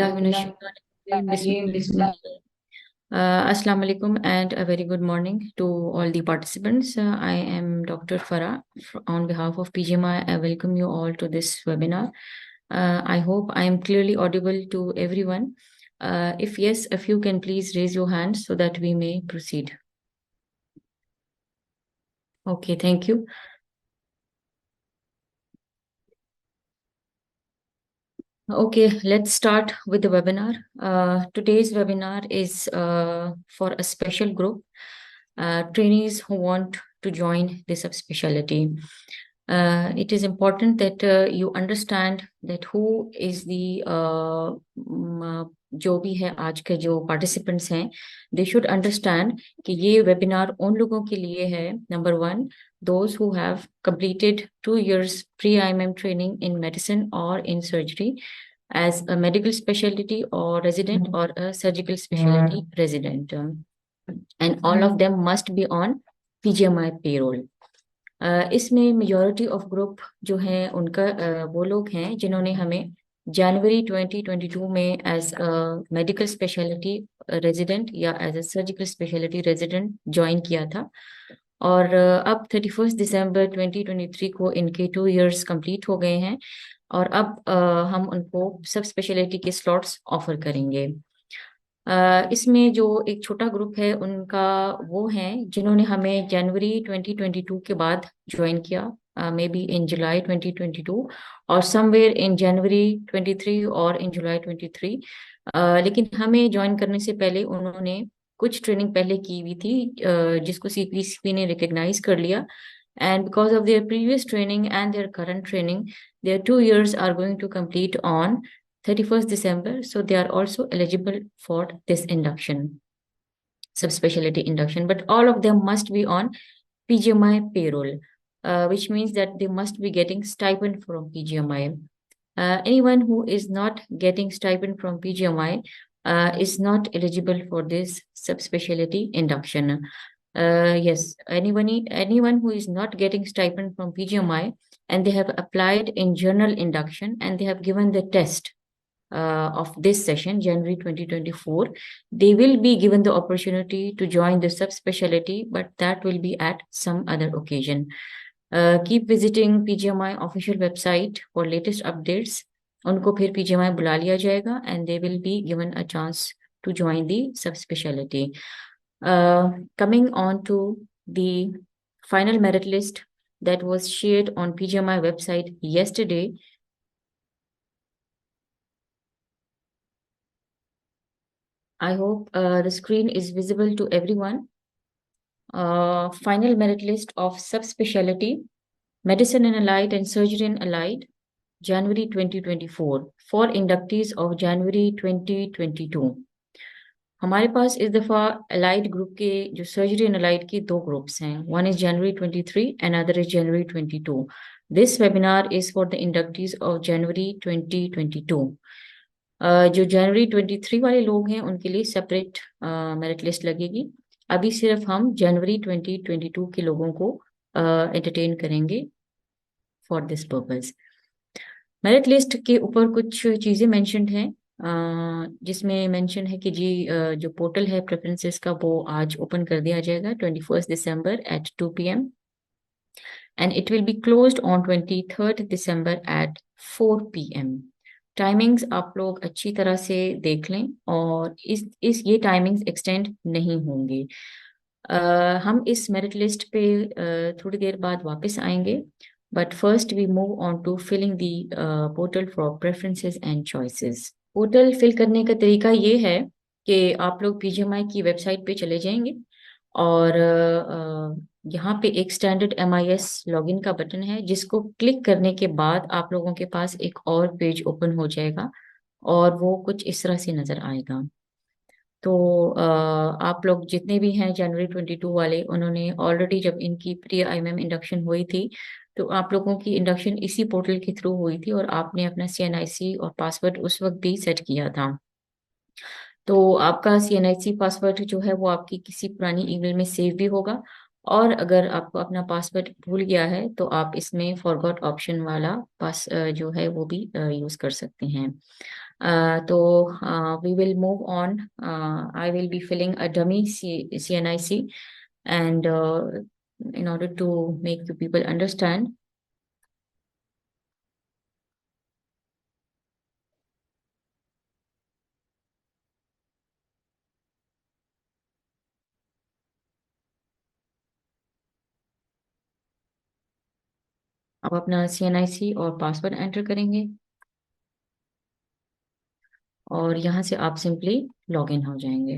बिल्लाहि मिनश्शैतानिर्रजीम, बिस्मिल्लाह। Assalamu alaikum and a very good morning to all the participants. I am Dr. Farah on behalf of PGMI. I welcome you all to this webinar. I hope I am clearly audible to everyone. If yes, if you can please raise your hand so that we may proceed. Okay, thank you. Okay, let's start with the webinar. Today's webinar is for a special group, trainees who want to join this subspecialty. It is important that you understand that who is the जो भी है आज के जो participants हैं, they should understand कि ये webinar उन लोगों के लिए है. Number one, those who have completed 2 years pre-IMM training in medicine or in surgery as a medical specialty or resident or a surgical specialty resident. And all of them must be on PGMI payroll. इसमें majority of group जो है उनका वो लोग हैं जिन्होंने हमें जनवरी 2022 में एज मेडिकल स्पेशलिटी रेजिडेंट या as a surgical speciality resident join किया था और अब 31 दिसंबर 2023 को इनके 2 इयर्स कंप्लीट हो गए हैं और अब हम उनको सब स्पेशलिटी के स्लॉट्स ऑफर करेंगे. इसमें जो एक छोटा ग्रुप है उनका वो हैं जिन्होंने हमें जनवरी 2022 के बाद ज्वाइन किया, मे बी इन जुलाई 2022 और समवेयर इन जनवरी 23 और इन जुलाई 23. लेकिन हमें ज्वाइन करने से पहले उन्होंने कुछ ट्रेनिंग पहले की हुई थी जिसको CPCP ने रिकग्नाइज कर लिया. And because of their previous training and their current training, their 2 years are going to complete on 31st December. So they are also eligible for this induction, subspecialty induction. But all of them must be on PGMI payroll, which means that they must be getting stipend from PGMI. Anyone who is not getting stipend from PGMI is not eligible for this subspecialty induction. Yes, anyone who is not getting stipend from PGMI and they have applied in general induction and they have given the test of this session, January 2024, they will be given the opportunity to join the subspecialty, but that will be at some other occasion. Keep visiting PGMI official website for latest updates. उनको फिर PGMI बुला लिया जाएगा and they will be given a chance to join the subspecialty. Coming on to the final merit list that was shared on PGMI website yesterday. I hope the screen is visible to everyone. Final merit list of subspecialty, medicine and allied and surgery and allied, January 2024 for inductees of January 2022. हमारे पास इस दफ़ा allied group के जो surgery and allied के 2 groups हैं. One is January 23 and other is January 22. This webinar is for the inductees of January 2022. जो जनवरी 23 वाले लोग हैं उनके लिए सेपरेट मेरिट लिस्ट लगेगी. अभी सिर्फ हम जनवरी 2022 के लोगों को एंटरटेन करेंगे for this purpose. Merit list के ऊपर कुछ चीज़ें मेंशन्ड हैं जिसमें मेंशन है कि जी जो पोर्टल है प्रेफरेंसेस का वो आज ओपन कर दिया जाएगा 21 दिसंबर at 2 PM and it will be closed on 23rd December at 4 PM. Timings आप लोग अच्छी तरह से देख लें और इस ये टाइमिंग्स एक्सटेंड नहीं होंगे. हम इस मेरिट लिस्ट पे थोड़ी देर बाद वापस आएंगे. But first we move on to filling the portal for preferences and choices. Portal fill करने का तरीका ये है कि आप लोग PGMI की वेबसाइट पे चले जाएंगे और यहाँ पे एक स्टैंडर्ड MIS लॉगिन का बटन है जिसको क्लिक करने के बाद आप लोगों के पास एक और पेज ओपन हो जाएगा और वो कुछ इस तरह से नज़र आएगा. तो आप लोग जितने भी हैं जनवरी 22 वाले उन्होंने ऑलरेडी जब इनकी प्री IMM इंडक्शन हुई थी तो आप लोगों की इंडक्शन इसी पोर्टल के थ्रू हुई थी और आपने अपना CNIC और पासवर्ड उस वक्त भी सेट किया था. तो आपका CNIC पासवर्ड जो है वो आपकी किसी पुरानी ईमेल में सेव भी होगा और अगर आपको अपना पासवर्ड भूल गया है तो आप इसमें फॉरगॉट ऑप्शन वाला पास जो है वो भी यूज़ कर सकते हैं. तो we will move on. I will be filling a dummy CNIC, and in order to make you people understand. आप अपना CNIC और पासवर्ड एंटर करेंगे और यहाँ से आप सिंपली लॉग इन हो जाएंगे।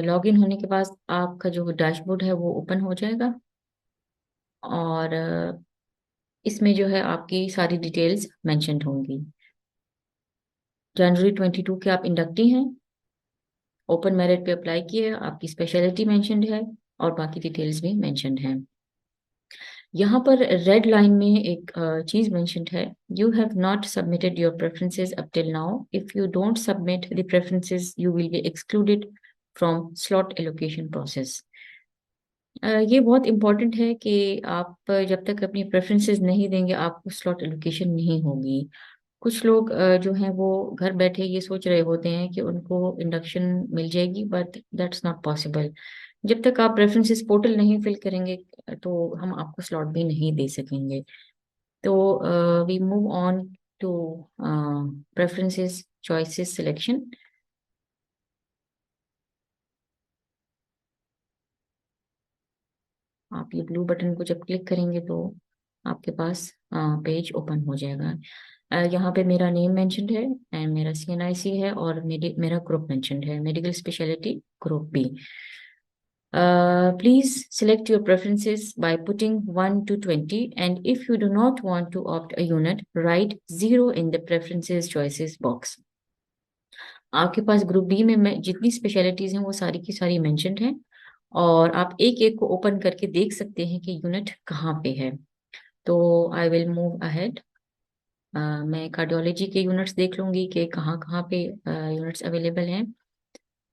लॉग इन होने के बाद आपका जो डैशबोर्ड है वो ओपन हो जाएगा और इसमें जो है आपकी सारी डिटेल्स मेंशन्ड होंगी। जनवरी 22 के आप इंडक्टी हैं, ओपन मेरिट पे अप्लाई किए, आपकी स्पेशलिटी मेंशन्ड है और बाकी डिटेल्स भी मेंशन्ड हैं। यहाँ पर रेड लाइन में एक चीज मेंशन्ड है, you have not submitted your preferences up till now, if you don't submit the preferences you will be excluded from slot allocation process. ये बहुत इंपॉर्टेंट है कि आप जब तक अपनी प्रेफरेंसेस नहीं देंगे आपको स्लॉट एलोकेशन नहीं होगी। कुछ लोग जो हैं वो घर बैठे ये सोच रहे होते हैं कि उनको इंडक्शन मिल जाएगी, बट दैट्स नॉट पॉसिबल। जब तक आप प्रेफरेंसेस पोर्टल नहीं फिल करेंगे तो हम आपको स्लॉट भी नहीं दे सकेंगे। तो we move on to preferences choices selection. आप ये ब्लू बटन को जब क्लिक करेंगे तो आपके पास पेज ओपन हो जाएगा। यहाँ पे मेरा नेम मेंशन्ड है एंड मेरा CNIC है और मेरा ग्रुप मेंशन्ड है, medical speciality group B. Please select your preferences by putting 1 to 20, and if you do not want to opt a unit, write 0 in the preferences choices box. आपके पास group B में जितनी specialities हैं वो सारी की सारी mentioned हैं और आप एक एक को ओपन करके देख सकते हैं कि यूनिट कहाँ पे है। तो आई विल मूव अहेड। मैं कार्डियोलॉजी के यूनिट्स देख लूंगी कि कहाँ कहाँ पे यूनिट्स अवेलेबल हैं।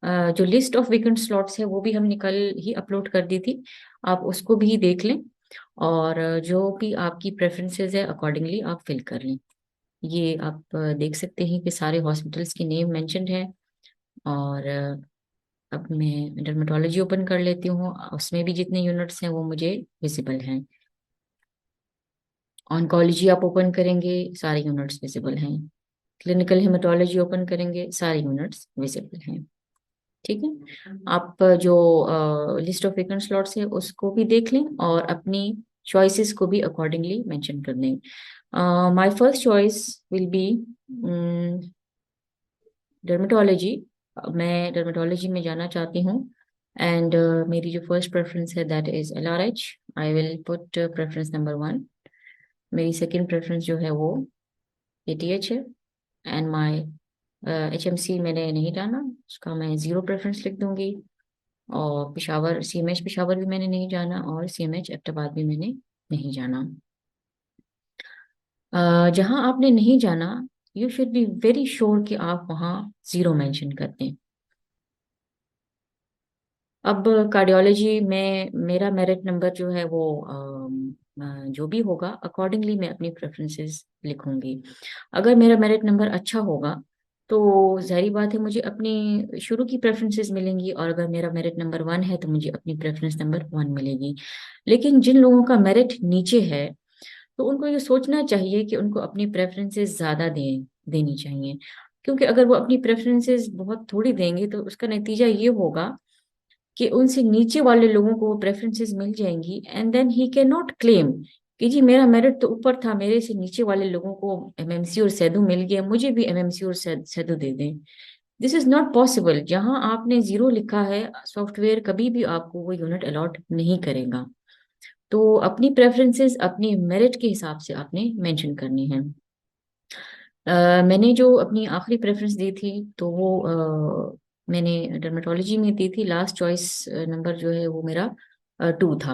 जो लिस्ट ऑफ वेकेंट स्लॉट्स है वो भी हम कल ही अपलोड कर दी थी, आप उसको भी देख लें और जो भी आपकी प्रेफरेंसेस है अकॉर्डिंगली आप फिल कर लें। ये आप देख सकते हैं कि सारे हॉस्पिटल्स के नेम मेंशन्ड है और अब मैं डर्मेटोलॉजी ओपन कर लेती हूँ, उसमें भी जितने यूनिट्स हैं वो मुझे विजिबल हैं। ऑन्कोलॉजी आप ओपन करेंगे, सारे यूनिट्स विजिबल हैं। क्लिनिकल हेमेटोलॉजी ओपन करेंगे, सारे यूनिट्स विजिबल हैं। ठीक है, आप जो लिस्ट ऑफ वेकेंट स्लॉट्स है उसको भी देख लें और अपनी चॉइसेस को भी अकॉर्डिंगली मेंशन कर दें। My first choice will be dermatology. मैं डर्मेटोलॉजी में जाना चाहती हूँ एंड मेरी जो फर्स्ट प्रेफरेंस है that is LRH। I will put preference number 1। मेरी सेकंड प्रेफरेंस जो है वो ATH है एंड माय HMC मैंने नहीं डाला, उसका मैं 0 प्रेफरेंस लिख दूंगी। और पिशावर CMH पिशावर भी मैंने नहीं जाना और CMH एबटाबाद भी मैंने नहीं जाना। जहां आपने नहीं जाना you should be very sure कि आप वहां 0 मेंशन कर दें। अब कार्डियोलॉजी में मेरा मेरिट नंबर जो है वो जो भी होगा अकॉर्डिंगली मैं अपनी प्रेफरेंसेस लिखूंगी। अगर मेरा मेरिट नंबर अच्छा होगा तो जाहिर बात है मुझे अपनी शुरू की प्रेफरेंसेस मिलेंगी और अगर मेरा मेरिट नंबर 1 है तो मुझे अपनी प्रेफरेंस नंबर 1 मिलेगी। लेकिन जिन लोगों का मेरिट नीचे है तो उनको ये सोचना चाहिए कि उनको अपनी प्रेफरेंसेस ज्यादा देनी चाहिए, क्योंकि अगर वो अपनी प्रेफरेंसेस बहुत थोड़ी देंगे तो उसका नतीजा ये होगा कि उनसे नीचे वाले लोगों को प्रेफरेंसेस मिल जाएंगी and then he can not claim कि जी मेरा मेरिट तो ऊपर था, मेरे से नीचे वाले लोगों को MMC और सैदू मिल गया, मुझे भी MMC और सैदू दे दें। This is not possible. जहां आपने 0 लिखा है सॉफ्टवेयर कभी भी आपको वो यूनिट अलॉट नहीं करेगा। तो अपनी प्रेफरेंसेस अपनी मेरिट के हिसाब से आपने मेंशन करनी है। मैंने जो अपनी आखिरी प्रेफरेंस दी थी तो वो मैंने डर्मेटोलॉजी में दी थी। लास्ट चॉइस नंबर जो है वो मेरा 2 था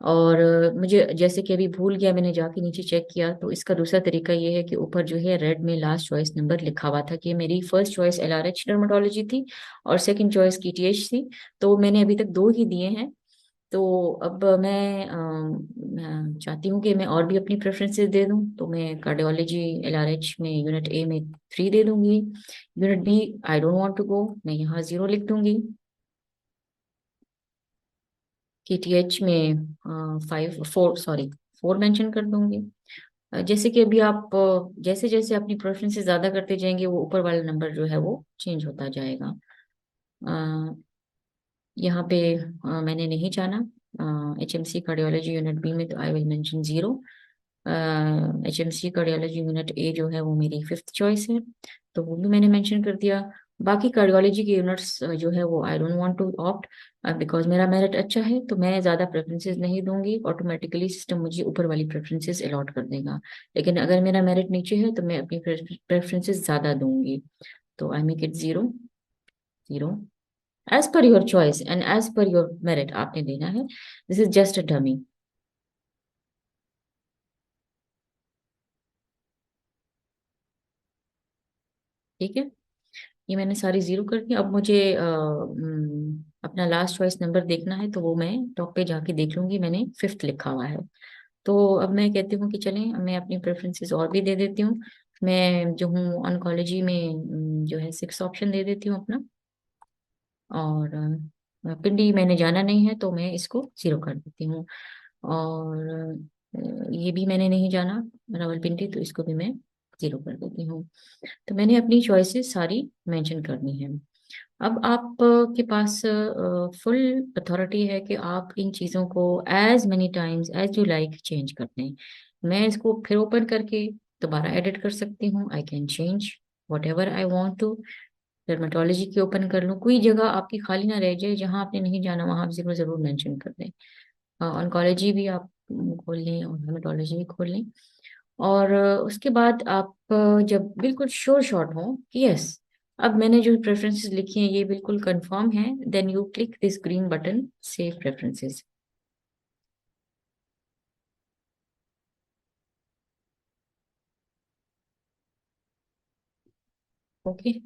और मुझे जैसे कि अभी भूल गया, मैंने जाके नीचे चेक किया तो इसका दूसरा तरीका ये है कि ऊपर जो है रेड में लास्ट चॉइस नंबर लिखा हुआ था कि मेरी फर्स्ट चॉइस LRH डर्मेटोलॉजी थी और सेकंड चॉइस KTH थी, तो मैंने अभी तक 2 ही दिए हैं। तो अब मैं चाहती हूँ कि मैं और भी अपनी प्रेफरेंसेस दे दूँ, तो मैं कार्डियोलॉजी एलआरएच में यूनिट ए में 3 दे दूंगी। Unit B I don't want to go, मैं यहाँ 0 लिख दूंगी। केटीएच में 4 सॉरी 4 मेंशन कर दूंगी। जैसे कि अभी आप जैसे जैसे अपनी प्रेफरेंसेस ज्यादा करते जाएंगे, वो ऊपर वाला नंबर जो है वो चेंज होता जाएगा। यहाँ पे मैंने नहीं जाना HMC कार्डियोलॉजी यूनिट बी में, तो I will mention 0। HMC cardiology unit A जो है वो मेरी 5th चॉइस है, तो वो भी मैंने मेंशन कर दिया। बाकी कार्डियोलॉजी के यूनिट्स जो है वो I don't want to opt, because मेरा मेरिट अच्छा है, तो मैं ज़्यादा प्रेफरेंसेस नहीं दूंगी। ऑटोमेटिकली सिस्टम मुझे ऊपर वाली प्रेफरेंसेस अलॉट कर देगा। लेकिन अगर मेरा मेरिट नीचे है तो मैं अपनी प्रेफरेंसेस ज़्यादा दूंगी। तो I make it 0 0 as per your choice and as per your merit आपने देना है। This is just a dummy. ठीक है, ये मैंने सारी 0 कर दी। अब मुझे अपना लास्ट चॉइस नंबर देखना है, तो वो मैं टॉप पे जाके देख लूंगी, मैंने 5th लिखा हुआ है। तो अब मैं कहती हूँ कि चलें, अब मैं अपनी प्रेफरेंसेस और भी दे देती हूँ। मैं जो हूँ ऑन्कोलॉजी में जो है 6 ऑप्शन दे देती हूँ अपना। और पिंडी मैंने जाना नहीं है, तो मैं इसको 0 कर देती हूँ। और ये भी मैंने नहीं जाना रावलपिंडी, तो इसको भी मैं 0 कर देती हूँ। तो मैंने अपनी चॉइसेस सारी मेंशन करनी है। अब आप के पास फुल अथॉरिटी है कि आप इन चीज़ों को as many times as you like change कर दें। मैं इसको फिर ओपन करके दोबारा एडिट कर सकती हूँ। I can change whatever I want to. Dermatology की ओपन कर लूँ, कोई जगह आपकी खाली ना रह जाए, जहाँ आपने नहीं जाना वहाँ आप जरूर जरूर मेंशन कर दें। ऑन्कोलॉजी भी आप खोल लें और हेमेटोलॉजी भी खोल लें। और उसके बाद आप जब बिल्कुल श्योर शॉट हो कि यस, अब मैंने जो प्रेफरेंसेस लिखी हैं ये बिल्कुल कंफर्म है, then you click this green button save preferences. Okay,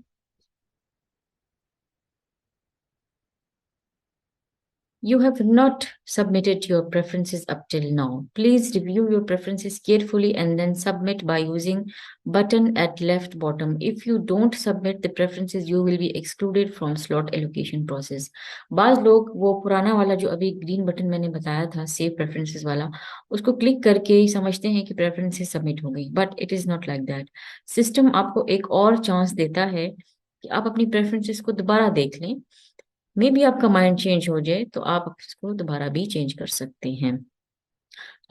you have not submitted your preferences up till now. Please review your preferences carefully and then submit by using button at left bottom. If you don't submit the preferences, you will be excluded from slot allocation process. बाज लोग वो पुराना वाला जो अभी green button मैंने बताया था सेव प्रेफरेंसेस वाला, उसको क्लिक करके ही समझते हैं कि प्रेफरेंसेस सबमिट हो गई, but it is not like that. System आपको एक और चांस देता है कि आप अपनी प्रेफरेंसेस को दोबारा देख लें। मे बी आपका माइंड चेंज हो जाए, तो आप इसको दोबारा भी चेंज कर सकते हैं।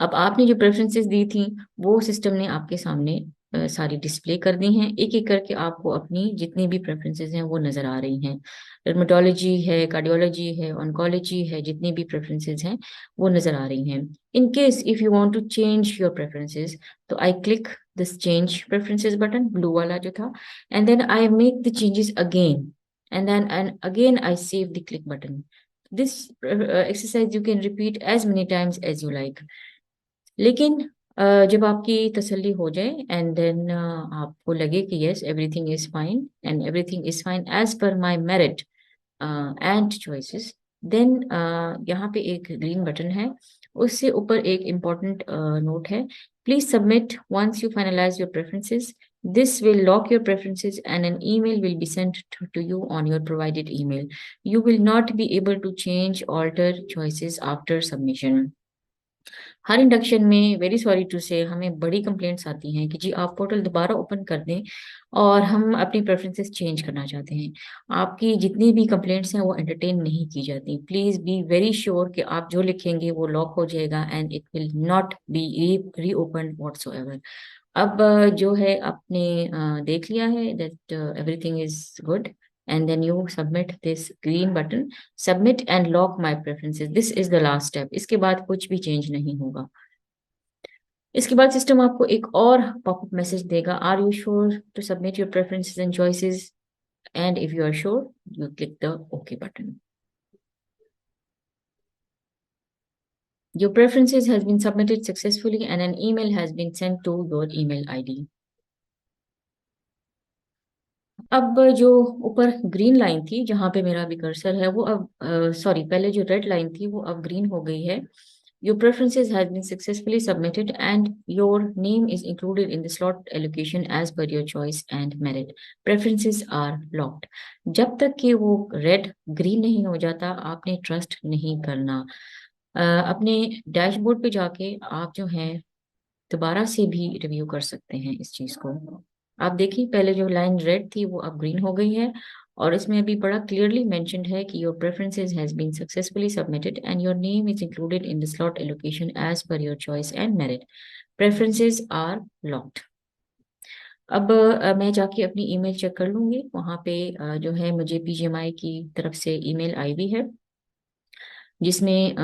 अब आपने जो प्रेफरेंसेस दी थी वो सिस्टम ने आपके सामने सारी डिस्प्ले कर दी हैं। एक एक करके आपको अपनी जितनी भी प्रेफरेंसेस हैं वो नजर आ रही हैं। डर्मेटोलॉजी है, कार्डियोलॉजी है, ऑन्कोलॉजी है, जितनी भी प्रेफरेंसेस हैं वो नजर आ रही हैं। In case if you want to change your preferences, तो I click this change preferences button blue वाला जो था, and then I make the changes again, and again I save the click button. This exercise you can repeat as many times as you like. लेकिन जब आपकी तसल्ली हो जाए and then आपको लगे कि yes everything is fine and everything is fine as per my merit and choices, then यहाँ पे एक ग्रीन बटन है, उससे ऊपर एक इम्पॉर्टेंट नोट है। Please submit once you finalize your preferences. This will lock your preferences and an email will be sent to you on your provided email. You will not be able to change, alter choices after submission. Her induction में very sorry to से हमें बड़ी complaints आती हैं कि जी आप portal दोबारा open कर दें और हम अपनी प्रेफरेंसेस चेंज करना चाहते हैं। आपकी जितनी भी कंप्लेंट्स हैं वो एंटरटेन नहीं की जाती। प्लीज बी वेरी श्योर कि आप जो लिखेंगे वो लॉक हो जाएगा and it will not B री ओपन व्हाटसोएवर। अब जो है आपने देख लिया है that everything is good, and then you submit this green button, submit and lock my preferences. This is the last step. इसके बाद कुछ भी चेंज नहीं होगा। इसके बाद सिस्टम आपको एक और पॉपअप मैसेज देगा, are you sure to submit your preferences and choices, and if you are sure you click the okay button. Your preferences has been submitted successfully and an email has been sent to your email ID. अब जो ऊपर green line थी जहां पे मेरा अभी cursor है वो अब सॉरी, पहले जो रेड लाइन थी वो अब ग्रीन हो गई है. Your preferences has been successfully submitted and your name is included in the slot allocation as per your choice and merit. Preferences are locked. जब तक कि वो रेड ग्रीन नहीं हो जाता आपने ट्रस्ट नहीं करना. अपने डैशबोर्ड पे जाके आप जो है दोबारा से भी रिव्यू कर सकते हैं इस चीज को. आप देखिए पहले जो लाइन रेड थी वो अब ग्रीन हो गई है और इसमें अभी बड़ा क्लियरली मेंशन्ड है कि your preferences has been successfully submitted and your name is included in the slot allocation as per your choice and merit. Preferences are locked. अब मैं जाके अपनी ईमेल चेक कर लूंगी. वहां पे जो है मुझे पीजीएमआई की तरफ से ईमेल आई हुई है जिसमें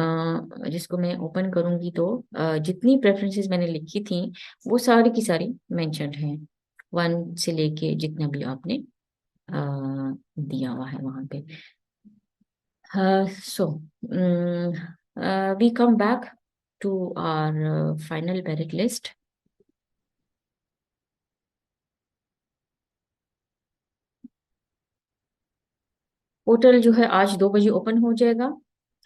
जिसको मैं ओपन करूंगी तो जितनी प्रेफरेंसेस मैंने लिखी थी वो सारी की सारी मेंशन्ड हैं, वन से लेके जितना भी आपने अ, दिया हुआ है वहां पे. So we come back to our final merit list. Portal जो है आज 2 बजे ओपन हो जाएगा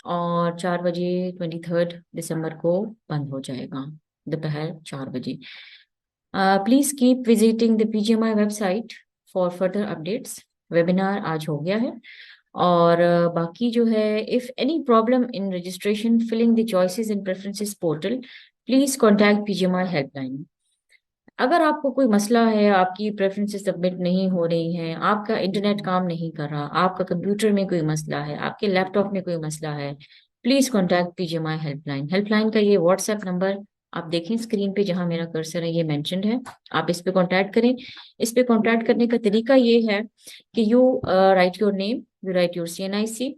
और 4 बजे 23 दिसंबर को बंद हो जाएगा, दोपहर 4 बजे. Please keep visiting the PGMI website for further updates. Webinar आज हो गया है और बाकी जो है if any problem in registration filling the choices and preferences portal please contact PGMI helpline. अगर आपको कोई मसला है, आपकी प्रेफरेंसेस सबमिट नहीं हो रही हैं, आपका इंटरनेट काम नहीं कर रहा, आपका कंप्यूटर में कोई मसला है, आपके लैपटॉप में कोई मसला है, please contact PGMI helpline. Helpline का ये व्हाट्सएप नंबर आप देखें स्क्रीन पे जहां मेरा कर्सर है, ये मेंशन्ड है. आप इस पे कांटेक्ट करें. इस पे कांटेक्ट करने का तरीका ये है कि you right your name, you right your CNIC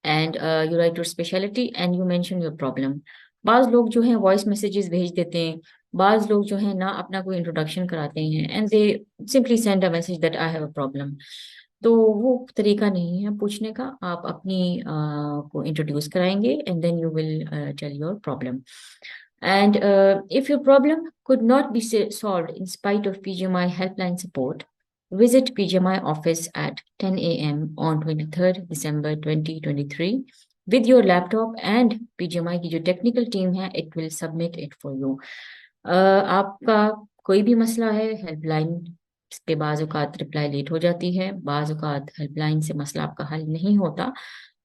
and you right your speciality and you mention your problem. बाज लोग जो है वॉइस मैसेजेस भेज देते हैं, बाज लोग जो है ना अपना कोई इंट्रोडक्शन कराते हैं and they simply send a message that I have a problem. तो वो तरीका नहीं है पूछने का. आप अपनी को इंट्रोड्यूस कराएंगे and then you will tell your problem. And if your problem could not be solved in spite of PGMI helpline support, visit PGMI office at 10 a.m. on 23rd December 2023 with your laptop and PGMI की जो technical team है it will submit it for you. आपका कोई भी मसला है helpline पे बाज़ औक़ात रिप्लाई लेट हो जाती है, बाज़ औक़ात हेल्पलाइन से मसला आपका हल नहीं होता,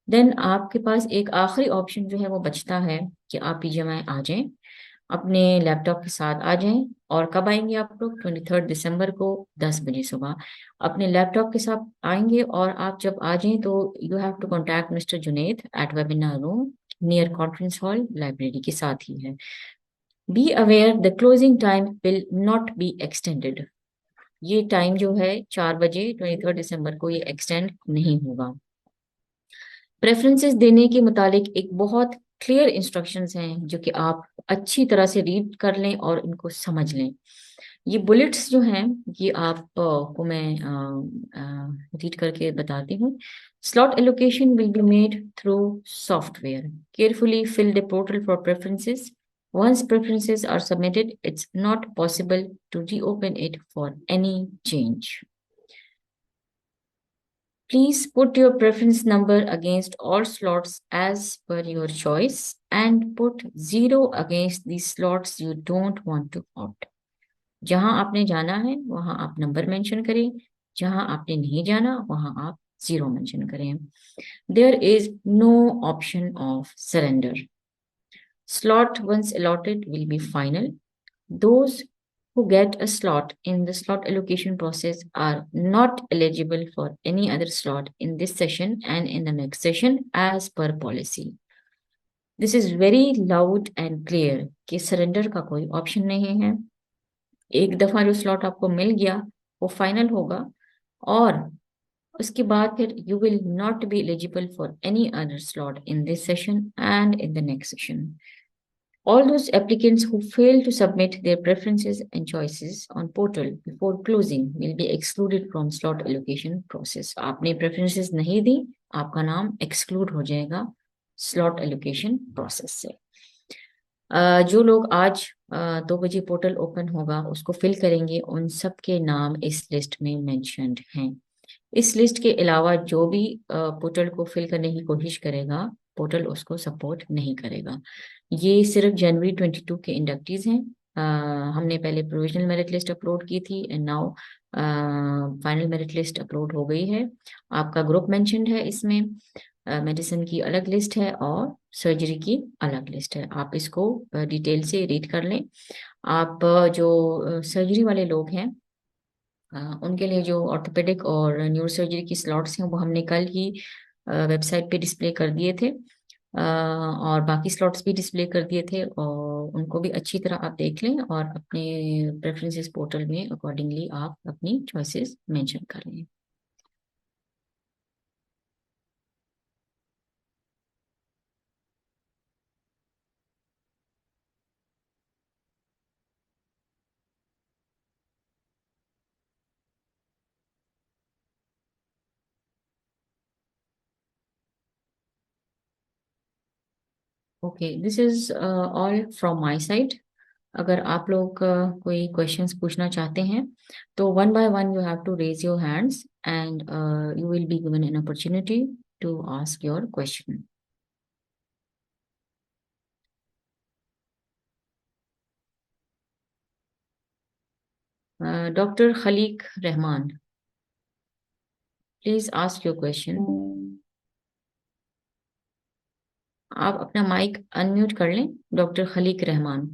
देन आपके पास एक आखिरी ऑप्शन जो है वो बचता है कि आप पीजीएमआई आ जाएं, अपने लैपटॉप के साथ आ जाएं. और कब आएंगे आप लोग? 23 दिसंबर को 10 बजे सुबह अपने लैपटॉप के साथ आएंगे. और आप जब आ जाएं तो you have to contact mister Junaid at webinar room near conference hall, library के साथ ही है. Be aware the closing time will not be extended. ये टाइम जो है 4 बजे 23 दिसंबर को ये एक्सटेंड नहीं होगा. प्रेफरेंसेस देने के मुतालिक एक बहुत क्लियर इंस्ट्रक्शंस हैं जो कि आप अच्छी तरह से रीड कर लें और इनको समझ लें. ये बुलेट्स जो हैं ये आप को मैं रीड करके बताती हूँ. Slot allocation will be made through software. Carefully fill the portal for preferences. Once preferences are submitted, it's not possible to reopen it for any change. Please put your preference number against all slots as per your choice and put 0 against the slots you don't want to opt. जहां आपने जाना है वहां आप number mention करें, जहां आपने नहीं जाना वहां आप 0 मेंशन करें. There is no option of surrender. Slot once allotted will be final. Those who get a slot in the slot allocation process are not eligible for any other slot in this session and in the next session as per policy. This is very loud and clear कि surrender का कोई option नहीं है. एक दफा जो slot आपको मिल गया वो फाइनल होगा और उसके बाद फिर you will not be eligible for any other slot in this session and in the next session. All those applicants who fail to submit their preferences and choices on portal before closing will be excluded from slot allocation process. आपने preferences नहीं दी, आपका नाम exclude हो जाएगा slot allocation process से. जो लोग आज 2 बजे पोर्टल ओपन होगा उसको फिल करेंगे, उन सब के नाम इस लिस्ट में मेंशन्ड हैं। इस लिस्ट के अलावा जो भी पोर्टल को फिल करने की कोशिश करेगा, पोर्टल उसको सपोर्ट नहीं करेगा। ये सिर्फ जनवरी 22 के इंडक्टीज हैं। हमने पहले प्रोविजनल मेरिट लिस्ट अपलोड की थी and now final merit list upload हो गई है। आपका ग्रुप मेंशन्ड है इसमें। मेडिसिन की अलग लिस्ट है और सर्जरी की अलग लिस्ट है। आप इसको डिटेल से रीड कर लें। आप जो सर्जरी वाले लोग हैं, उनके लिए जो ऑर्थोपेडिक और न्यूरो सर्जरी की स्लॉट्स हैं वो हमने कल ही वेबसाइट पे डिस्प्ले कर दिए थे, और बाकी स्लॉट्स भी डिस्प्ले कर दिए थे, और उनको भी अच्छी तरह आप देख लें और अपने प्रेफरेंसेस पोर्टल में अकॉर्डिंगली आप अपनी चॉइसेस मेंशन कर लें। Okay, this is all from my side. अगर आप लोग कोई क्वेश्चंस पूछना चाहते हैं तो one by one you have to raise your hands and you will be given an opportunity to ask your question. Doctor Khaliq Rahman, please ask your question. आप अपना माइक अनम्यूट कर लें, doctor Khaliq Rahman.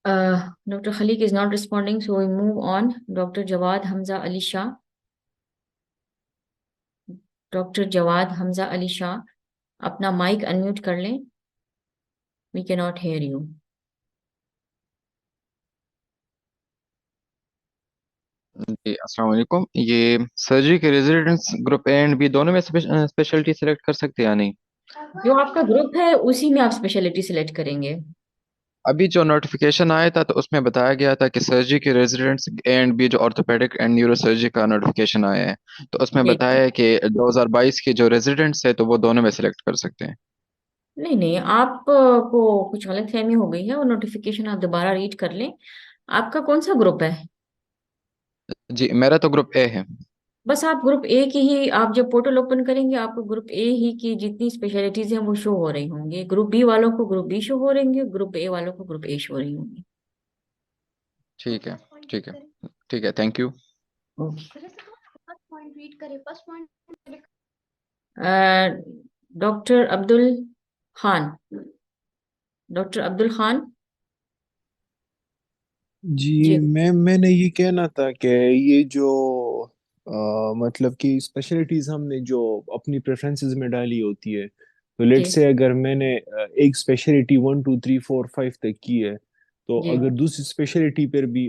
Doctor Khaliq is not responding, so we move on. Doctor Jawad Hamza Ali Shah, doctor Jawad Hamza Ali Shah, अपना mic unmute कर लें। We can not hear you. जी अस्सलाम वालेकुम। ये सर्जरी के residents group A and B दोनों में स्पेशलिटी सेलेक्ट कर सकते हैं या नहीं? जो आपका ग्रुप है उसी में आप स्पेशलिटी सिलेक्ट करेंगे। अभी जो नोटिफिकेशन आया था तो उसमें बताया गया था कि सर्जरी के रेजिडेंट्स ए एंड बी, जो ऑर्थोपेडिक एंड न्यूरो सर्जरी का नोटिफिकेशन आया है, तो उसमें जी बताया है कि 2022 के जो रेजिडेंट्स है तो वो दोनों में सिलेक्ट कर सकते हैं। नहीं नहीं, आप को कुछ गलतफहमी हो गई है, वो नोटिफिकेशन आप दोबारा रीड कर लें। आपका कौन सा ग्रुप है? जी मेरा तो ग्रुप ए है। बस आप ग्रुप ए की ही, आप जब पोर्टल ओपन करेंगे आपको ग्रुप ए ही की जितनी स्पेशलिटीज हैं वो शो हो रही होंगी। ग्रुप बी वालों को ग्रुप बी शो हो रही होंगे, ग्रुप ए वालों को ग्रुप ए शो हो रही होंगी। ठीक है, ठीक है, ठीक है, thank you. Okay. Doctor Abdul Khan, doctor Abdul Khan. जी जी मैंने ये कहना था कि ये जो मतलब कि स्पेशलिटीज हमने जो अपनी प्रेफरेंसेस में डाली होती है, तो लेट जी से अगर मैंने एक स्पेशलिटी 1 2 3 4 5 तक की है, तो जी अगर दूसरी स्पेशलिटी पर भी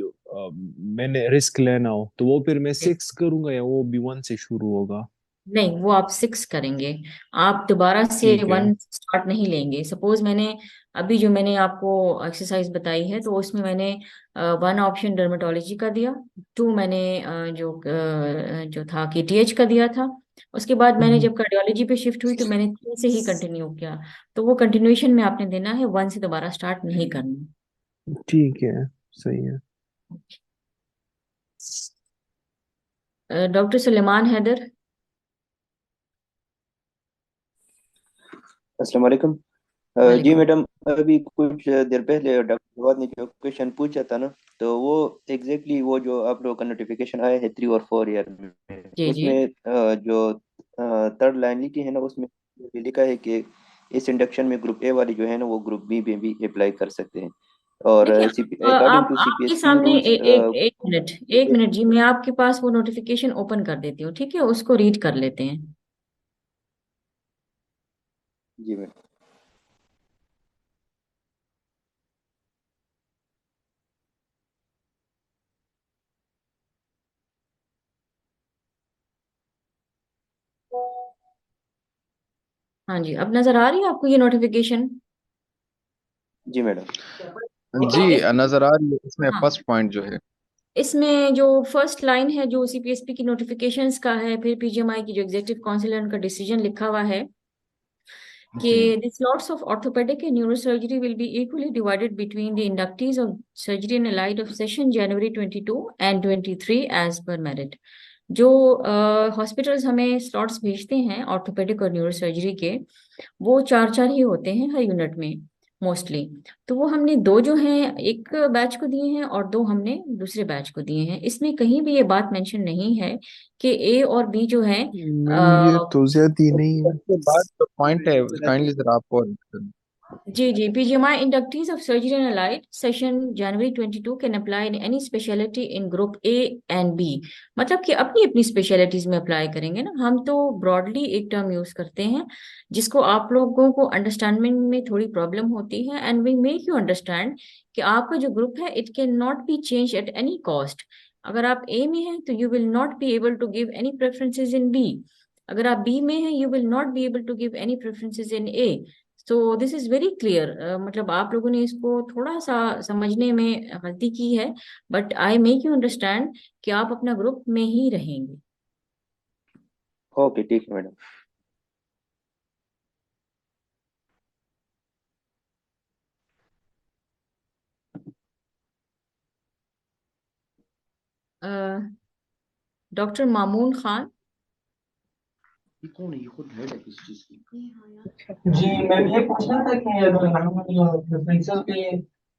मैंने रिस्क लेना हो तो वो फिर मैं जी। 6 करूंगा या वो भी 1 से शुरू होगा? नहीं, वो आप 6 करेंगे। आप दोबारा से ठीक है। 1 स्टार्ट नहीं लेंगे। सपोज मैंने अभी जो मैंने आपको एक्सरसाइज बताई है तो उसमें मैंने 1 ऑप्शन डर्मेटोलॉजी का दिया, 2 मैंने जो था KTH का दिया था। उसके बाद मैंने हम्म, जब कार्डियोलॉजी पे शिफ्ट हुई तो मैंने 3 से ही कंटिन्यू किया। तो वो कंटिन्यूएशन में आपने देना है, 1 से दोबारा स्टार्ट नहीं करना। ठीक है, सही है। डॉक्टर सुलेमान हैदर। अस्सलाम वालेकुम। जी वालेकुम। मैडम, अभी कुछ देर पहले डॉक्टर जवाद ने जो क्वेश्चन पूछा था ना, तो वो एग्जैक्टली वो जो आप लोगों का नोटिफिकेशन आया है 3 और 4 ईयर में, जी जी। उसमें जो थर्ड लाइन लिखी है ना, उसमें ये लिखा है कि इस इंडक्शन में ग्रुप ए वाले जो है ना वो ग्रुप बी में भी अप्लाई कर सकते हैं। और देखिए, अकॉर्डिंग आप टू आपके सीपीएससी सामने रूल्स। एक मिनट जी, मैं आपके पास वो नोटिफिकेशन ओपन कर देती हूँ, ठीक है? उसको रीड कर लेते हैं। जी मैडम। हाँ जी, अब नजर आ रही है आपको ये नोटिफिकेशन? जी मैडम। देखिए जी इस, नजर आ रही है इसमें हाँ फर्स्ट पॉइंट जो है। इसमें जो फर्स्ट लाइन है जो सीपीएसपी की नोटिफिकेशंस का है, फिर पीजीएमआई की जो एग्जीक्यूटिव काउंसिल है उनका डिसीजन लिखा हुआ है कि the slots of orthopedic and neurosurgery will be equally divided between the inductees of surgery and allied of session January 22 and 23 as per merit. जो हॉस्पिटल्स हमें स्लॉट्स भेजते हैं ऑर्थोपेडिक और न्यूरोसर्जरी के, वो चार चार ही होते हैं हर यूनिट में मोस्टली। तो वो हमने दो जो हैं एक बैच को दिए हैं और दो हमने दूसरे बैच को दिए हैं। इसमें कहीं भी ये बात मेंशन नहीं है कि ए और बी जो है मैम ये तो ज्यादा नहीं है। उसके बाद तो पॉइंट है, काइंडली जरा आपको जी जी, PGMI inductees of surgery and allied session January 22 can apply in any specialty in group A and B। मतलब कि अपनी अपनी स्पेशलिटीज में अप्लाई करेंगे ना, हम तो ब्रॉडली एक टर्म यूज करते हैं जिसको आप लोगों को अंडरस्टैंडिंग में थोड़ी प्रॉब्लम होती है, and we make you understand कि आपका जो ग्रुप है it can not be change at any cost. अगर आप ए में हैं तो you will not be able to give any preferences in B, अगर आप बी में हैं you will not be able to give any preferences in A. So this is very clear. मतलब आप लोगों ने इसको थोड़ा सा समझने में गलती की है, but I make you understand कि आप अपना ग्रुप में ही रहेंगे। ओके ठीक है मैडम। डॉक्टर मामून खान। जी मैम ये पूछना था कि अगर हम प्रेफरेंसेस पे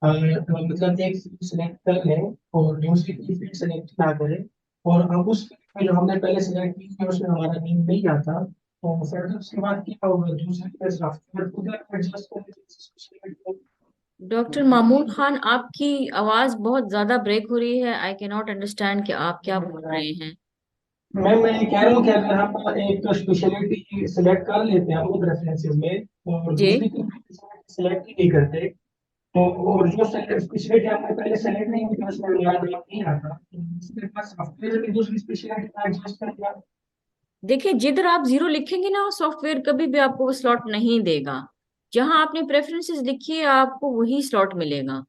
मतलब एक सिलेक्ट कर लें और दूसरी की फील्ड सेलेक्ट ना करें, और अब उस field में जो हमने पहले सिलेक्ट की थी उसमें हमारा नेम नहीं आता, तो फिर उसके बाद क्या होगा? दूसरी पे सॉफ्टवेयर खुद एडजस्ट करके डॉक्टर मामून खान, आपकी आवाज बहुत ज्यादा ब्रेक हो रही है, आई कैन नॉट अंडरस्टैंड कि आप क्या बोल रहे हैं। मैं ये कह रहा हूँ कि अगर हम एक स्पेशलिटी सिलेक्ट कर लेते हैं उन रेफरेंसेस में और जी दूसरी की सिलेक्ट ही नहीं करते, तो और जो स्पेशलिटी हमने पहले सेलेक्ट नहीं की थी उसमें हमारा नाम नहीं आता, तो उसके पास सॉफ्टवेयर में दूसरी स्पेशलिटी का एडजस्ट कर दिया। देखिए, जिधर आप जीरो लिखेंगे ना सॉफ्टवेयर कभी भी आपको वो स्लॉट नहीं देगा। जहां आपने प्रेफरेंसेस लिखी है आपको वही स्लॉट मिलेगा।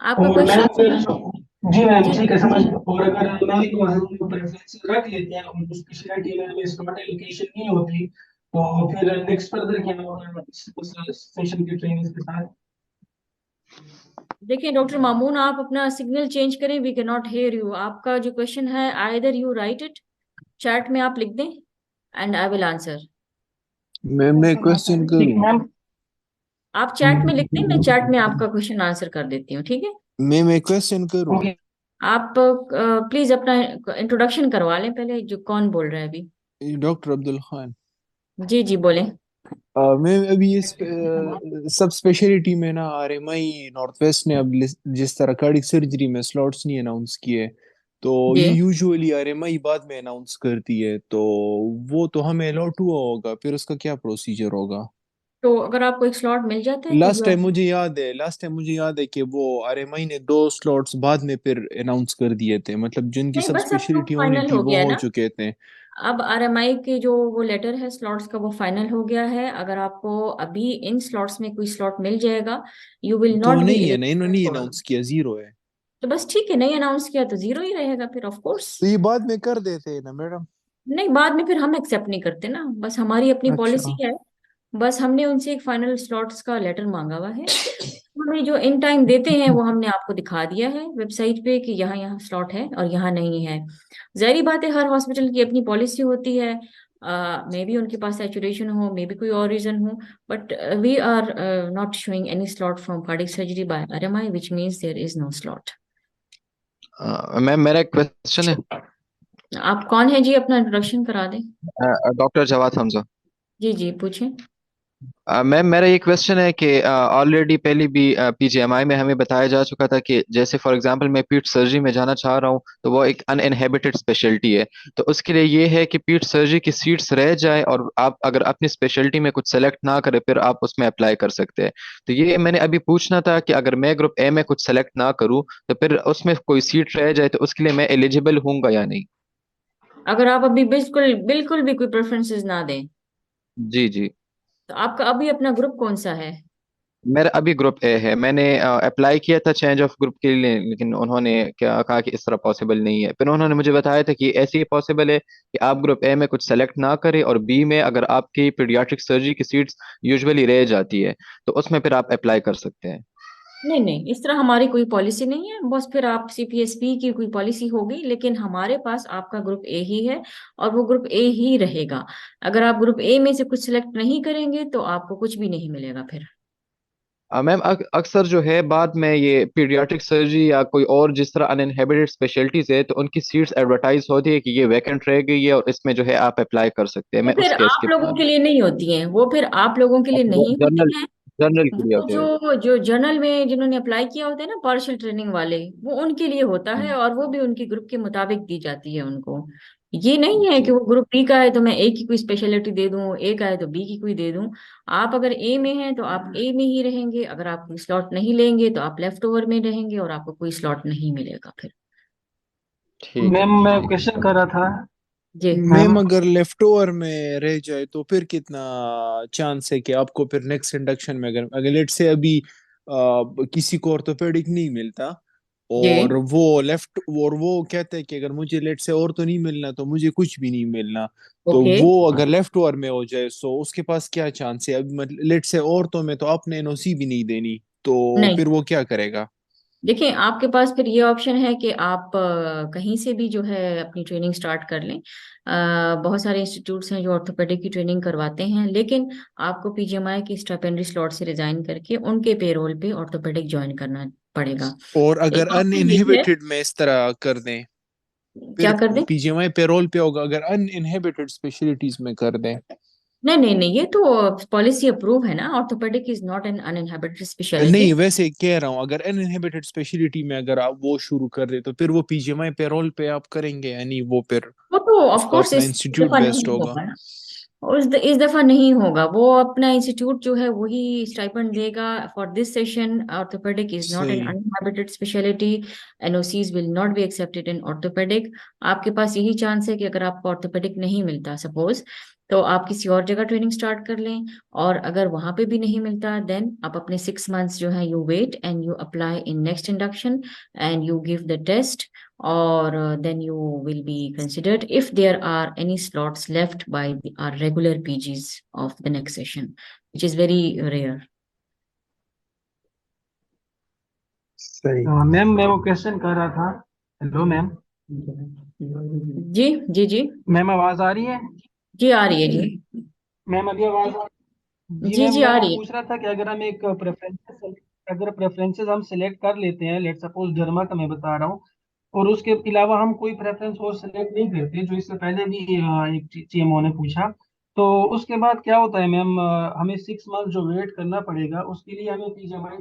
आपका और मैं क्वेश्चन। जी मैम जी ठीक है समझ गया। और अगर मैं हम प्रेफरेंस रख लेते हैं और स्पेशलिटी में स्लॉट एलोकेशन नहीं होती, तो फिर नेक्स्ट फर्दर क्या होगा सेशन की ट्रेनिंग के साथ? देखिए डॉक्टर मामून, आप अपना सिग्नल चेंज करें, we can not hear you. आपका जो क्वेश्चन है either you write it, chat में आप लिख दें एंड आई विल आंसर। मैं क्वेश्चन ठीक करूं? मैम। आप चैट में लिख दें, मैं चैट में आपका क्वेश्चन आंसर कर देती हूँ, ठीक है। मैं क्वेश्चन करूं? ओके आप प्लीज अपना इंट्रोडक्शन करवा लें पहले, जो कौन बोल रहा है अभी। डॉक्टर अब्दुल खान। जी जी बोलें। मैं अभी ये सब स्पेशलिटी में ना आरएमआई नॉर्थ वेस्ट ने अब जिस तरह कार्डियक सर्जरी में स्लॉट्स नहीं अनाउंस किए, तो ये जी, यूजुअली आरएमआई बाद में अनाउंस करती है, तो वो तो हमें अलॉट हुआ होगा, फिर उसका क्या प्रोसीजर होगा? तो अगर आपको एक स्लॉट मिल जाता है तो यू आर। लास्ट टाइम मुझे याद है कि वो आरएमआई ने 2 स्लॉट्स बाद में फिर अनाउंस कर दिए थे, मतलब जिनकी नहीं, सब बस अब तो स्पेशलिटी होनी फाइनल थी हो वो गया है हो ना। चुके थे। अब आरएमआई के जो वो लेटर है स्लॉट्स का वो फाइनल हो गया है। अगर आपको अभी इन स्लॉट्स में कोई स्लॉट मिल जाएगा, यू विल तो नॉट बी नहीं है ना, इन्होंने एलिजिबल नहीं फॉर। अनाउंस किया, जीरो है। तो बस ठीक है, नहीं अनाउंस किया तो जीरो ही रहेगा फिर ऑफ कोर्स। तो ये बाद में कर देते हैं ना मैडम? नहीं, बाद में फिर हम एक्सेप्ट नहीं करते ना, बस हमारी अपनी पॉलिसी अच्छा। है। बस हमने उनसे एक फाइनल स्लॉट्स का लेटर मांगा हुआ है, हमें जो इन टाइम देते हैं वो हमने आपको दिखा दिया है वेबसाइट पे कि यहाँ यहाँ स्लॉट है और यहाँ नहीं है। जाहिर बात है हर हॉस्पिटल की अपनी पॉलिसी होती है, मे बी उनके पास सैचुरेशन हो, मे बी कोई और रीजन हो, but we are not showing any slot from cardiac surgery by RMI which means there is no slot. Ma'am मेरा एक क्वेश्चन है। आप कौन है जी, अपना इंट्रोडक्शन करा दें। डॉक्टर जवाद हमजा। जी जी पूछें। मैम मेरा ये क्वेश्चन है कि ऑलरेडी पहले भी पीजीएमआई में हमें बताया जा चुका था कि जैसे फॉर एग्जांपल मैं पीट सर्जरी में जाना चाह रहा हूँ तो वो एक अनइनहेबिटेड स्पेशलिटी है, तो उसके लिए ये है कि पीट सर्जरी की सीट्स रह जाए और आप अगर अपनी स्पेशलिटी में कुछ सेलेक्ट ना करें फिर आप उसमें अप्लाई कर सकते हैं। तो ये मैंने अभी पूछना था कि अगर मैं ग्रुप ए में कुछ सेलेक्ट ना करूँ तो फिर उसमें कोई सीट रह जाए तो उसके लिए मैं एलिजिबल हूँगा या नहीं? अगर आप अभी बिल्कुल बिल्कुल भी कोई प्रेफरेंसेस ना दें, जी जी। तो आपका अभी अपना ग्रुप कौन सा है। मेरा अभी ग्रुप ए है। मैंने अप्लाई किया था चेंज ऑफ ग्रुप के लिए, लेकिन उन्होंने क्या कहा कि इस तरह पॉसिबल नहीं है। फिर उन्होंने मुझे बताया था कि ऐसे ही पॉसिबल है कि आप ग्रुप ए में कुछ सेलेक्ट ना करें, और बी में अगर आपकी पीडियाट्रिक सर्जरी की सीट्स यूजुअली रह जाती है तो उसमें फिर आप अप्लाई कर सकते हैं। नहीं नहीं, इस तरह हमारी कोई पॉलिसी नहीं है, बस फिर आप सीपीएसपी की कोई पॉलिसी होगी, लेकिन हमारे पास आपका ग्रुप ए ही है और वो ग्रुप ए ही रहेगा। अगर आप ग्रुप ए में से कुछ सिलेक्ट नहीं करेंगे तो आपको कुछ भी नहीं मिलेगा फिर। मैम अक्सर जो है बाद में ये पीडियाट्रिक सर्जरी या कोई और जिस तरह अनइनहेबिटेड स्पेशलिटीज है, तो उनकी सीट्स एडवर्टाइज होती है कि ये वैकेंट रह गई है और इसमें जो है आप अप्लाई कर सकते हैं। वो मैं फिर उस केस आप की लोगों बात, के लिए नहीं होती हैं, वो फिर आप लोगों के लिए वो नहीं होती जनरल हैं। जनरल के लिए वो होते हैं। जो जो जर्नल में जिन्होंने अप्लाई किया होता है ना, पार्शियल ट्रेनिंग वाले, वो उनके लिए होता है, हम्म, और वो भी उनकी ग्रुप के मुताबिक दी जाती है उनको। ये नहीं है कि जी वो ग्रुप बी का है तो मैं ए की कोई स्पेशलिटी दे दूं, ए का है तो बी की कोई दे दूं। आप अगर ए में हैं तो आप ए में ही रहेंगे, अगर आप कोई स्लॉट नहीं लेंगे तो आप लेफ्ट ओवर में रहेंगे और आपको कोई स्लॉट नहीं मिलेगा फिर। ठीक है मैम मैं ठीक है। क्वेश्चन कर रहा था। जी। मैम मैम अगर लेफ्ट ओवर में रह जाए तो फिर कितना चांस है कि आपको फिर नेक्स्ट इंडक्शन में, अगर अगर लेट से अभी किसी को ऑर्थोपेडिक नहीं मिलता जी। और वो कहते हैं कि अगर मुझे लेट से और तो नहीं मिलना तो मुझे कुछ भी नहीं मिलना, तो ओके। वो अगर लेफ्ट ओवर में हो जाए तो उसके पास क्या चांस है? अब मतलब लेट से औरतों में तो आपने एनओसी भी नहीं देनी, तो नहीं, फिर वो क्या करेगा? देखिए आपके पास फिर ये ऑप्शन है कि आप कहीं से भी जो है अपनी ट्रेनिंग स्टार्ट कर लें। बहुत सारे इंस्टीट्यूट्स हैं जो ऑर्थोपेडिक की ट्रेनिंग करवाते हैं, लेकिन आपको पीजीएमआई की स्टाइपेंडरी स्लॉट से रिजाइन करके उनके पेरोल पे ऑर्थोपेडिक ज्वाइन करना पड़ेगा। और अगर एक ऑप्शन ये है। अनइनहिबिटेड में इस तरह कर दें, क्या फिर कर दें? पीजीएमआई पेरोल पे होगा अगर अनइनहिबिटेड स्पेशलिटीज में कर दें? नहीं नहीं नहीं, ये तो पॉलिसी अप्रूव है ना, orthopaedic is not N uninhabited speciality. नहीं, वैसे कह रहा हूँ अगर अनइनहिबिटेड स्पेशलिटी में अगर आप वो शुरू कर दे तो फिर वो पीजीएमआई पेरोल पे आप करेंगे, यानी वो फिर वो तो ऑफ उसका कोर्स अपना इस इंस्टीट्यूट दफा बेस्ड नहीं होगा। होगा ना। और इस दफा नहीं होगा, वो अपना इंस्टीट्यूट जो है वही स्टाइपेंड देगा for this session. Orthopaedic is not an सही। Uninhabited speciality. NOCs will not be accepted in orthopaedic. आपके पास यही चांस है कि अगर आपको ऑर्थोपेडिक नहीं मिलता सपोज, तो आप किसी और जगह ट्रेनिंग स्टार्ट कर लें, और अगर वहां पे भी नहीं मिलता देन आप अपने 6 मंथ्स जो है you wait and you apply in next induction and you give the test, or then you will be considered if there are any slots left by our regular PGs of the next session, which is very rare. सही। Ma'am मैं वो question कर रहा था। Hello ma'am. जी जी जी। Ma'am आवाज आ रही है? जी आ रही है जी। मैम अभी आवाज जी जी मैम, जी मैं आ वो रही पूछ रहा था कि अगर हम एक प्रेफरेंसेस अगर प्रेफरेंसेस हम सिलेक्ट कर लेते हैं, लेट सपोज डर्मा का मैं बता रहा हूँ, और उसके अलावा हम कोई प्रेफरेंस और सिलेक्ट नहीं करते, जो इससे पहले भी एक सीएमओ ने पूछा, तो उसके बाद क्या होता है मैम? हमें 6 मंथ जो वेट करना पड़ेगा, उसके लिए हमें पीजीएमआई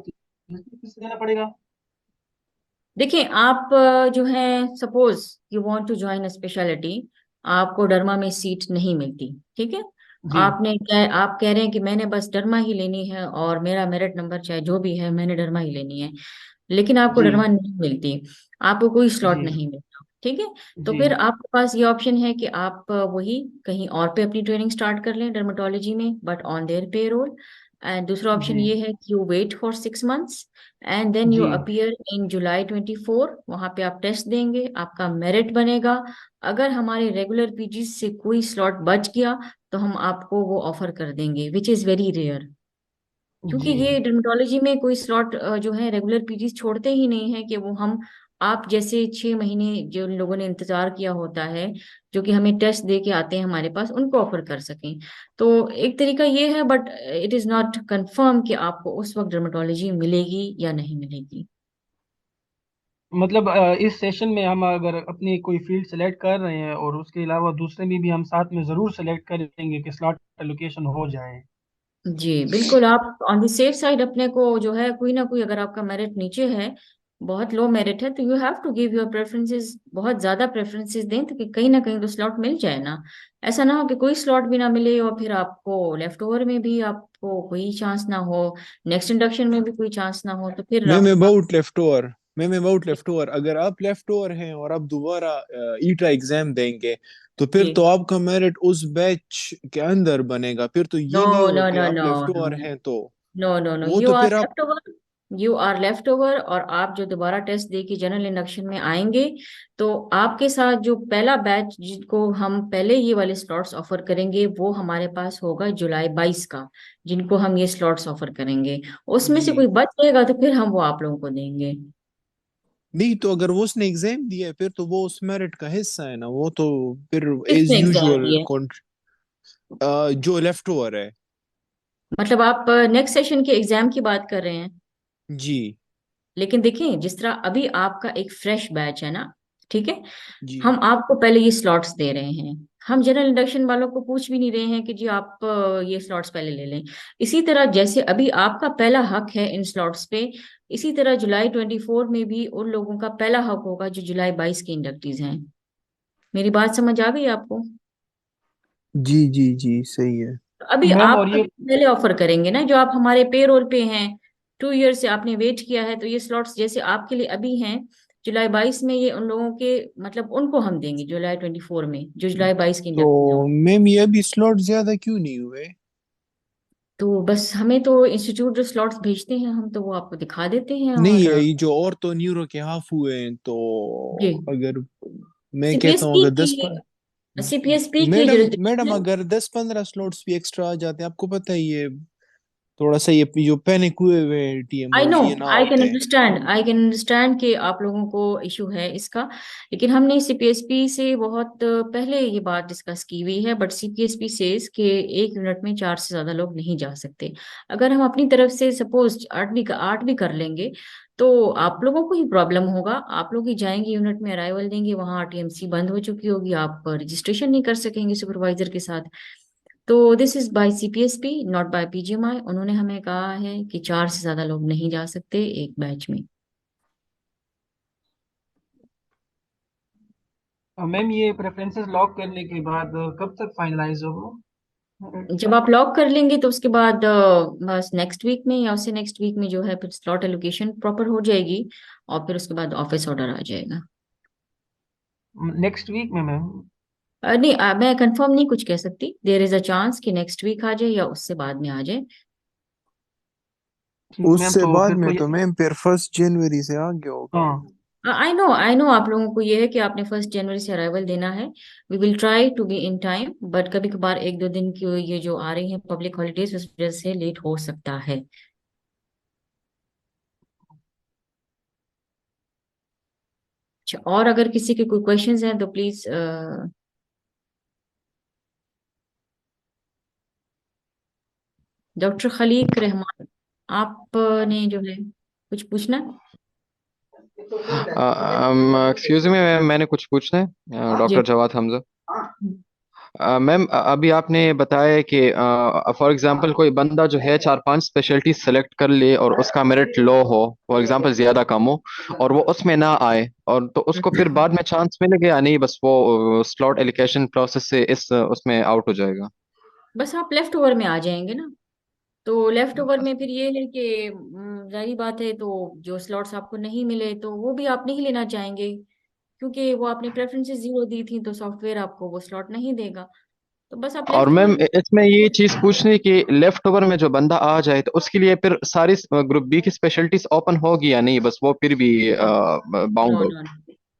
किस देना पड़ेगा? देखिए आप जो है suppose you want to join a speciality, आपको डर्मा में सीट नहीं मिलती, ठीक है। जी आप कह रहे हैं कि मैंने बस डर्मा ही लेनी है और मेरा मेरिट नंबर चाहे जो भी है मैंने डर्मा ही लेनी है, लेकिन आपको जी डर्मा नहीं मिलती, आपको कोई स्लॉट जी नहीं मिलता, ठीक है। तो जी फिर आपके पास ये ऑप्शन है कि आप वही कहीं और पे अपनी ट्रेनिंग स्टार्ट कर लें डर्मेटोलॉजी में, but on their payroll. And दूसरा ऑप्शन जी ये है कि you wait for 6 months and then you जी अपीयर इन July 24, वहां पे आप टेस्ट देंगे, आपका मेरिट बनेगा। अगर हमारे रेगुलर पीजी से कोई स्लॉट बच गया तो हम आपको वो ऑफर कर देंगे, विच इज वेरी रेयर, क्योंकि जी ये डर्मेटोलॉजी में कोई स्लॉट जो है रेगुलर पीजीज छोड़ते ही नहीं है कि वो हम आप जैसे 6 महीने जो लोगों ने इंतजार किया होता है, जो कि हमें टेस्ट दे के आते हैं हमारे पास, उनको ऑफर कर सकें। तो एक तरीका ये है, but it is not confirm कि आपको उस वक्त डर्मेटोलॉजी मिलेगी या नहीं मिलेगी। मतलब इस सेशन में हम अगर अपनी कोई फील्ड सेलेक्ट कर रहे हैं और उसके अलावा दूसरे में भी हम साथ में जरूर सेलेक्ट करेंगे कि स्लॉट एलोकेशन हो जाए। जी बिल्कुल, आप ऑन द सेफ साइड अपने को जो है कोई ना कोई, अगर आपका मेरिट नीचे है, बहुत लो मेरिट है, तो you have to give your preferences, बहुत ज्यादा प्रेफरेंसेस दें ताकि कहीं ना कहीं तो स्लॉट मिल जाए ना। ऐसा ना हो कि कोई स्लॉट भी ना मिले और फिर आपको लेफ्ट ओवर में भी आपको कोई चांस ना हो, नेक्स्ट इंडक्शन में भी कोई चांस ना हो, तो फिर मैम आप। About left over ma'am about left over अगर आप लेफ्ट ओवर हैं और आप दोबारा ईटा एग्जाम देंगे तो फिर जी। तो आपका मेरिट उस बैच के अंदर बनेगा, फिर तो नो ये नहीं होगा नो कि नो आप नो लेफ्ट नो। ओवर हैं तो। नो नो नो, वो यू तो आर फिर आप left over, you are left over. और आप जो दोबारा टेस्ट दे के जनरल इंडक्शन में आएंगे, तो आपके साथ जो पहला बैच जिनको हम पहले ये वाले स्लॉट्स ऑफर करेंगे, वो हमारे पास होगा जुलाई 22 का, जिनको हम ये स्लॉट्स ऑफर करेंगे। उसमें से कोई जी बच जाएगा तो फिर हम वो आप लोगों को देंगे। नहीं, तो अगर वो उसने एग्जाम दिया है फिर तो वो उस मेरिट का हिस्सा है ना, वो तो फिर एज किसने एग्जाम यूजुअल दिए? जो लेफ्ट ओवर है। मतलब आप नेक्स्ट सेशन के एग्जाम की बात कर रहे हैं? जी लेकिन देखिए, जिस तरह अभी आपका एक फ्रेश बैच है ना, ठीक है, जी हम आपको पहले ये स्लॉट्स दे रहे हैं। हम जनरल इंडक्शन वालों को पूछ भी नहीं रहे हैं कि जी आप ये स्लॉट्स पहले ले लें। इसी तरह जैसे अभी आपका पहला हक है इन स्लॉट्स पे, इसी तरह जुलाई 24 में भी उन लोगों का पहला हक होगा जो जुलाई 22 के इंडक्टीज हैं। मेरी बात समझ आ गई आपको? जी जी जी, सही है। तो अभी मैम और आपका ये पहले ऑफर करेंगे ना, जो आप हमारे पेरोल पे हैं, 2 ईयर से आपने वेट किया है, तो ये स्लॉट्स जैसे आपके लिए अभी हैं जुलाई 22 में, ये उन लोगों के मतलब उनको हम देंगे जुलाई 24 में, जो जुलाई 22 की तो इंडक्शन हो। मैम ये अभी स्लॉट ज्यादा क्यों नहीं हुए? तो बस हमें तो इंस्टीट्यूट जो स्लॉट्स भेजते हैं हम तो वो आपको दिखा देते हैं। नहीं, और ये जो और तो न्यूरो के हाफ हुए हैं, तो जी, अगर मैं कहता हूँ सीपीएसपी अगर की, सीपीएसपी की मैडम जुरिस्डिक्शन मैडम है। अगर 10-15 स्लॉट्स भी एक्स्ट्रा आ जाते हैं, आपको पता ही है, थोड़ा सा ये जो पैनिक हुए हुए आई नो, टीएमओज ये ना आई कैन होते हैं। अंडरस्टैंड, आई कैन अंडरस्टैंड कि आप लोगों को इशू है इसका। लेकिन हमने सीपीएसपी से बहुत पहले ये बात डिस्कस की हुई है, बट सीपीएसपी सेज कि 1 यूनिट में 4 से ज्यादा लोग नहीं जा सकते। अगर हम अपनी तरफ से सपोज 8 भी कर लेंगे, तो आप लोगों को ही प्रॉब्लम होगा। आप लोग ही जाएंगे यूनिट में, अराइवल देंगे, वहां आरटीएमसी बंद हो चुकी होगी, आप रजिस्ट्रेशन नहीं कर सकेंगे सुपरवाइजर के साथ। तो this is by CPSP, not by PGMI. उन्होंने हमें कहा है कि 4 से ज्यादा लोग नहीं जा सकते एक बैच में। मैम ये प्रेफरेंसेस लॉक करने के बाद कब तक फाइनलाइज होगा? जब आप लॉक कर लेंगे तो उसके बाद बस नेक्स्ट वीक में या उससे नेक्स्ट वीक में जो है फिर स्लॉट एलोकेशन प्रॉपर हो जाएगी, और फिर उसके बाद ऑफिस ऑर्डर आ जाएगा। नेक्स्ट वीक में मैम? नहीं, मैं कंफर्म नहीं कुछ कह सकती। देयर इज अ चांस कि नेक्स्ट वीक आ जाए या उससे बाद में आ जाए। ठीक मैम, उससे तो बाद फिर तो में ये तो मैम फिर 1 जनवरी से आगे होगा। हाँ। आई नो आप लोगों को ये है कि आपने 1 जनवरी से अराइवल देना है। We will try to be in time, but कभी कभार 1-2 दिन की ये जो आ रही है पब्लिक हॉलीडेज, उस वजह से लेट हो सकता है। अच्छा, और अगर किसी के कोई क्वेश्चंस हैं तो प्लीज, डॉक्टर खलीक रहमान, आपने जो है कुछ पूछना है? एक्सक्यूज मी मैम, मैंने कुछ पूछना है जी। डॉक्टर जवाद हमजा। मैम अभी आपने बताया कि फॉर एग्जांपल कोई बंदा जो है 4-5 स्पेशलिटी सेलेक्ट कर ले और उसका मेरिट लो हो, फॉर एग्जांपल ज्यादा कम हो, और वो उसमें ना आए, और तो उसको फिर बाद में चांस मिलेगा या नहीं, बस वो स्लॉट एलोकेशन प्रोसेस से इस उसमें आउट हो जाएगा? बस आप लेफ्ट ओवर में आ जाएंगे ना। तो लेफ्ट ओवर में फिर ये है कि जाहिर बात है, तो जो स्लॉट्स आपको नहीं मिले तो वो भी आप नहीं लेना चाहेंगे, क्योंकि वो आपने प्रेफरेंसेस 0 दी थी, तो सॉफ्टवेयर आपको वो स्लॉट नहीं देगा। तो बस आप और लेफ्ट ओवर मैम में। इसमें ये चीज पूछनी कि लेफ्ट ओवर में जो बंदा आ जाए तो उसके लिए फिर सारी ग्रुप बी की स्पेशलिटीज ओपन होगी या नहीं, बस वो फिर भी no bound no no,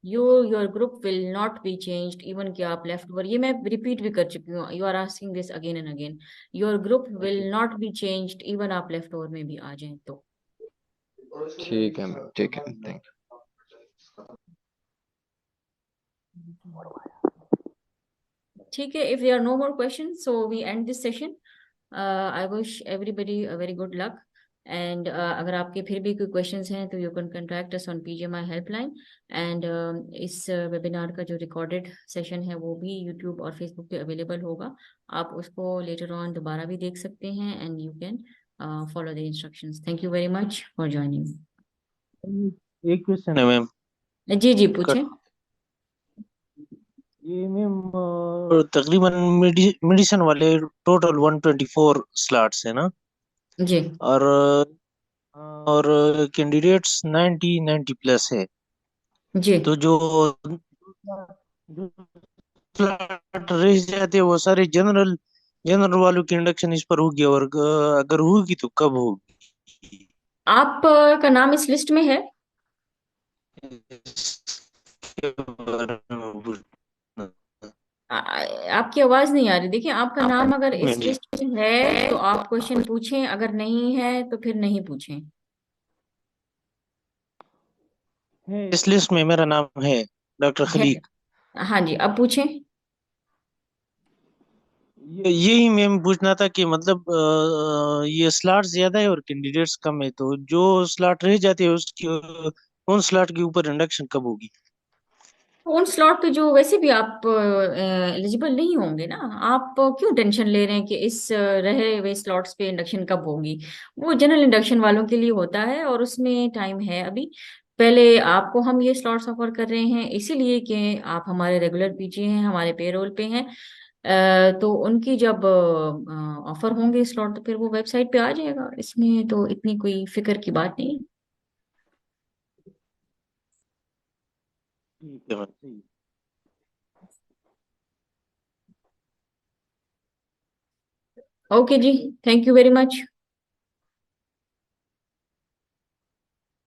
your group will not be changed even कि आप लेफ्ट ओवर, ये मैं रिपीट भी कर चुकी हूँ, you are asking this again and again. Your group will not be changed even आप लेफ्ट ओवर में भी आ जाएं तो। ठीक है मैम, ठीक है, थैंक ठीक है, if there are no more question so we end this session. I wish everybody a very good luck. And अगर आपके फिर भी कोई क्वेश्चंस हैं तो you can contact us on PGMI helpline. And इस वेबिनार का जो रिकॉर्डेड सेशन है वो भी यूट्यूब और फेसबुक पे अवेलेबल होगा। आप उसको लेटर ऑन दोबारा भी देख सकते हैं, and you can follow the instructions. Thank you very much for joining. एक क्वेश्चन है मैम। जी जी, कर पूछें। ये मैम तकरीबन मेडिसिन वाले टोटल 124 स्लॉट्स है ना, जी और कैंडिडेट्स 90 प्लस है। जी। तो जो स्लॉट रह जाते हैं वो सारे जनरल जनरल वालों की इंडक्शन इस पर होगी, और अगर होगी तो कब होगी? आप का नाम इस लिस्ट में है? इसके बारे में पूछना आपकी आवाज नहीं आ रही। देखिए, आपका नाम अगर इस मैंने लिस्ट में है तो आप क्वेश्चन पूछें, अगर नहीं है तो फिर नहीं पूछें। इस लिस्ट में मेरा नाम है, डॉक्टर है? खलीक। हाँ जी, अब पूछें। यही मैम पूछना था कि मतलब ये स्लॉट ज्यादा है और कैंडिडेट्स कम है, तो जो स्लॉट रह जाते हैं उसकी उन स्लॉट के ऊपर इंडक्शन कब होगी? उन स्लॉट पे जो वैसे भी आप एलिजिबल नहीं होंगे ना, आप क्यों टेंशन ले रहे हैं कि इस रहे हुए स्लॉट्स पे इंडक्शन कब होगी? वो जनरल इंडक्शन वालों के लिए होता है और उसमें टाइम है अभी। पहले आपको हम ये स्लॉट्स ऑफर कर रहे हैं इसीलिए कि आप हमारे रेगुलर पीजी हैं, हमारे पेरोल पे हैं। तो उनकी जब ऑफर होंगे स्लॉट तो फिर वो वेबसाइट पे आ जाएगा, इसमें तो इतनी कोई फिक्र की बात नहीं। ठीक है मैम। ओके जी, थैंक यू वेरी मच।